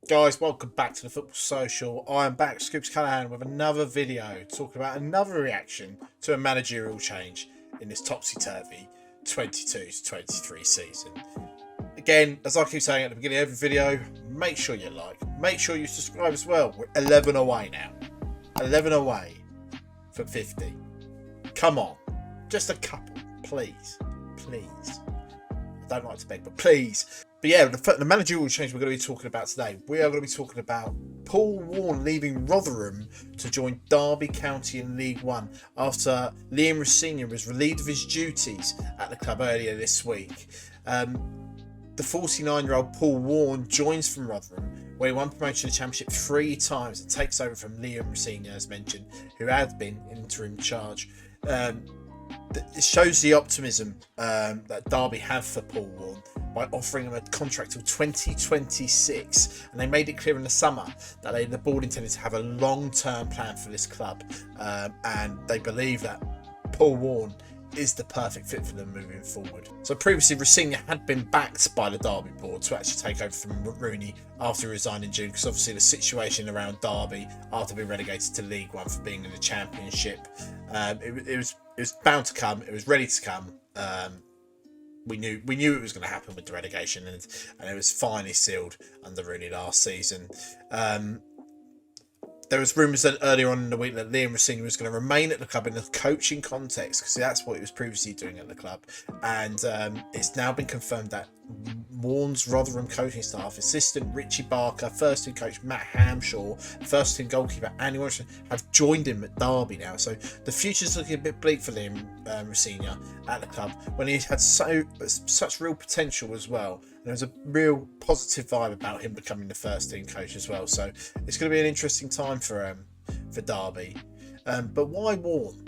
Guys, welcome back to the Football Social. I am back, Scoops Callahan, with another video talking about another reaction to a managerial change in this topsy-turvy 22-23 season. Again, as I keep saying at the beginning of every video, make sure you like, make sure you subscribe as well. We're 11 away now. 11 away for 50. Come on, just a couple, please. Please. I don't like to beg, but please. But yeah, the managerial change we're going to be talking about today. We are going to be talking about Paul Warne leaving Rotherham to join Derby County in League One after Liam Rosenior was relieved of his duties at the club earlier this week. The 49-year-old Paul Warne joins from Rotherham, where he won promotion to the Championship 3 times and takes over from Liam Rosenior, as mentioned, who had been interim charge. It shows the optimism that Derby have for Paul Warne by offering him a contract till 2026, and they made it clear in the summer that the board intended to have a long-term plan for this club, and they believe that Paul Warne is the perfect fit for them moving forward. So previously, Rosenior had been backed by the Derby board to actually take over from Rooney after he resigned in June, because obviously the situation around Derby after being relegated to League One for being in the Championship, it was bound to come. It was ready to come. We knew it was going to happen with the relegation, and it was finally sealed under Rooney last season. There was rumours that earlier on in the week that Liam Rosenior was going to remain at the club in a coaching context, because that's what he was previously doing at the club. And it's now been confirmed that Warne's Rotherham coaching staff, assistant Richie Barker, first team coach Matt Hamshaw, first team goalkeeper Andy Watson, have joined him at Derby now. So the future's looking a bit bleak for Liam Rosenior at the club, when he had such real potential as well. There was a real positive vibe about him becoming the first team coach as well. So it's going to be an interesting time for Derby. But why Warne?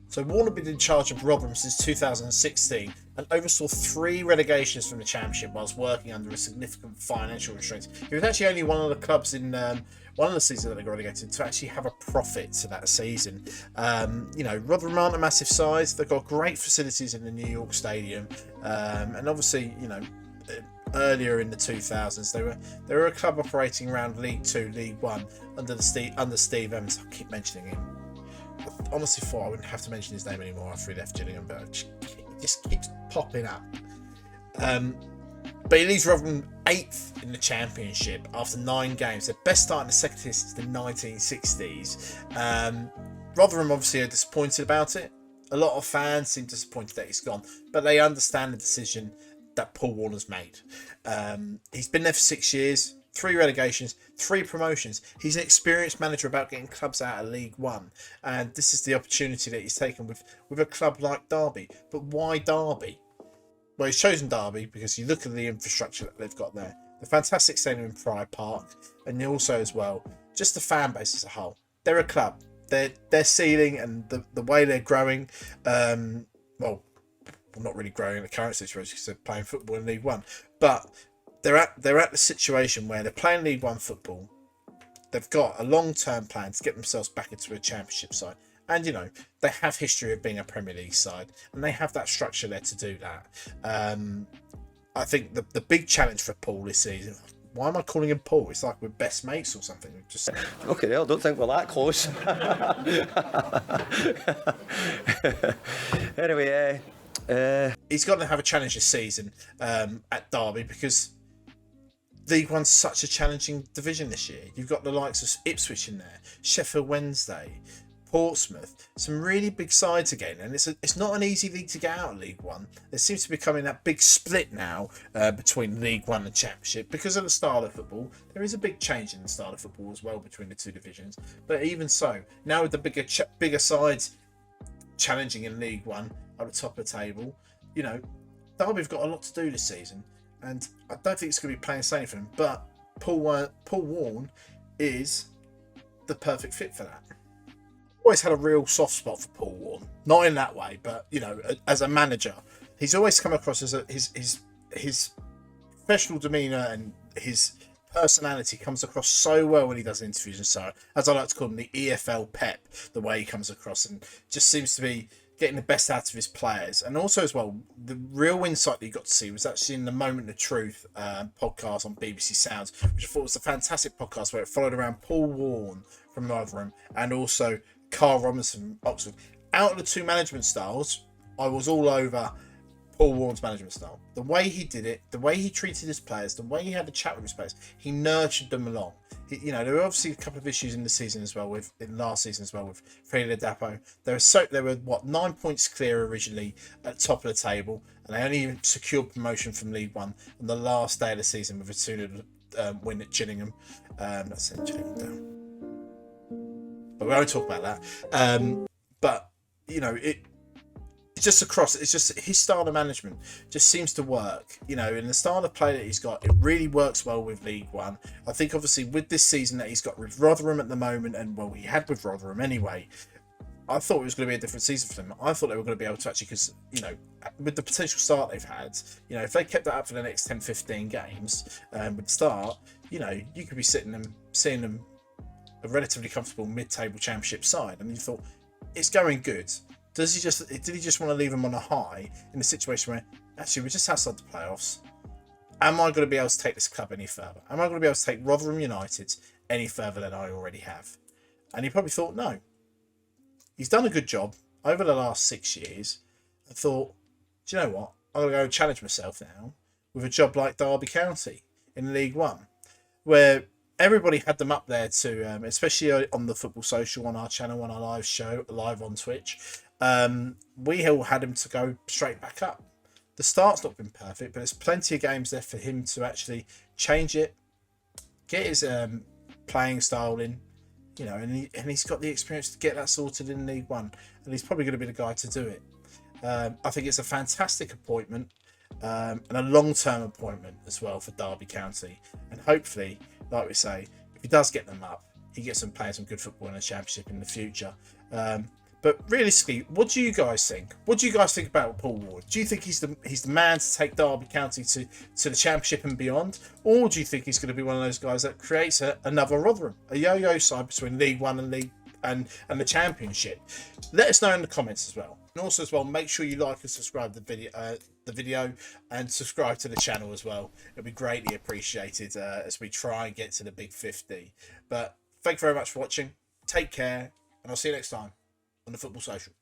So Warne had been in charge of Rotherham since 2016 and oversaw 3 relegations from the Championship whilst working under a significant financial restraint. He was actually only one of the clubs in one of the seasons that they got relegated to actually have a profit to that season. Rotherham aren't a massive size. They've got great facilities in the New York Stadium, and obviously, earlier in the 2000s, they were a club operating around League 2, League 1 under Steve Evans. I keep mentioning him. I honestly thought I wouldn't have to mention his name anymore after he left Gillingham, but it just keeps popping up. But he leaves Rotherham 8th in the Championship after 9 games. Their best start in the second tier since the 1960s. Rotherham obviously are disappointed about it. A lot of fans seem disappointed that he's gone, but they understand the decision that Paul Warne has made. He's been there for 6 years, 3 relegations, 3 promotions. He's an experienced manager about getting clubs out of League One, and this is the opportunity that he's taken with a club like Derby. But why Derby? Well, he's chosen Derby because you look at the infrastructure that they've got there, the fantastic stadium in Pride Park, and also as well just the fan base as a whole. They're a club. Their ceiling and the way they're growing. Well, not really growing in the current situation because they're playing football in League One, but they're at the situation where they're playing League One football. They've got a long-term plan to get themselves back into a Championship side, and they have history of being a Premier League side, and they have that structure there to do that. I think the big challenge for Paul this season. Why am I calling him Paul? It's like we're best mates or something. Just okay, I don't think we're that close. Anyway, he's got to have a challenge this season at Derby, because League One's such a challenging division this year. You've got the likes of Ipswich in there, Sheffield Wednesday, Portsmouth, some really big sides again, and it's not an easy league to get out of League One. There seems to be becoming that big split now between League One and Championship because of the style of football. There is a big change in the style of football as well between the 2 divisions, but even so, now with the bigger sides challenging in League One at the top of the table, Derby have got a lot to do this season, and I don't think it's going to be plain sailing for them. But Paul Warne is the perfect fit for that. Always had a real soft spot for Paul Warne, not in that way, but as a manager, he's always come across as his professional demeanour and his personality comes across so well when he does interviews, and so, as I like to call him, the EFL Pep, the way he comes across, and just seems to be getting the best out of his players, and also as well, the real insight that you got to see was actually in the Moment of Truth podcast on BBC Sounds, which I thought was a fantastic podcast where it followed around Paul Warne from Rotherham and also Carl Robinson from Oxford. Out of the two management styles, I was all over Paul Warne's management style. The way he did it, the way he treated his players, the way he had a chat with his players, he nurtured them along. There were obviously a couple of issues in the season as well, in last season as well with Freddie Ladapo. They were 9 points clear originally at top of the table, and they only secured promotion from League One on the last day of the season with a 2-0 win at Gillingham. That sent Gillingham down, but we won't talk about that. But it's just his style of management just seems to work, and the style of play that he's got, it really works well with League One. I think obviously with this season that he's got with Rotherham at the moment, and well, he had with Rotherham anyway, I thought it was going to be a different season for them. I thought they were going to be able to actually, because, with the potential start they've had, if they kept that up for the next 10, 15 games with the start, you could be seeing them a relatively comfortable mid-table championship side, and you thought, it's going good. Did he just want to leave them on a high in a situation where actually we're just outside the playoffs? Am I going to be able to take this club any further? Am I going to be able to take Rotherham United any further than I already have? And he probably thought, no. He's done a good job over the last 6 years. I thought, do you know what? I'm going to go and challenge myself now with a job like Derby County in League One, where everybody had them up there to, especially on the Football Social on our channel, on our live show, live on Twitch. We all had him to go straight back up. The start's not been perfect, but there's plenty of games there for him to actually change it, get his playing style in, and he's got the experience to get that sorted in League One, and he's probably going to be the guy to do it. I think it's a fantastic appointment, and a long-term appointment as well for Derby County, and hopefully, like we say, if he does get them up, he gets them playing some good football in the Championship in the future. But realistically, what do you guys think? What do you guys think about Paul Warne? Do you think he's the man to take Derby County to the Championship and beyond? Or do you think he's going to be one of those guys that creates another Rotherham, a yo-yo side between League One and the Championship? Let us know in the comments as well. And also as well, make sure you like and subscribe to the video and subscribe to the channel as well. It'll be greatly appreciated as we try and get to the big 50. But thank you very much for watching. Take care, and I'll see you next time on the Football Social.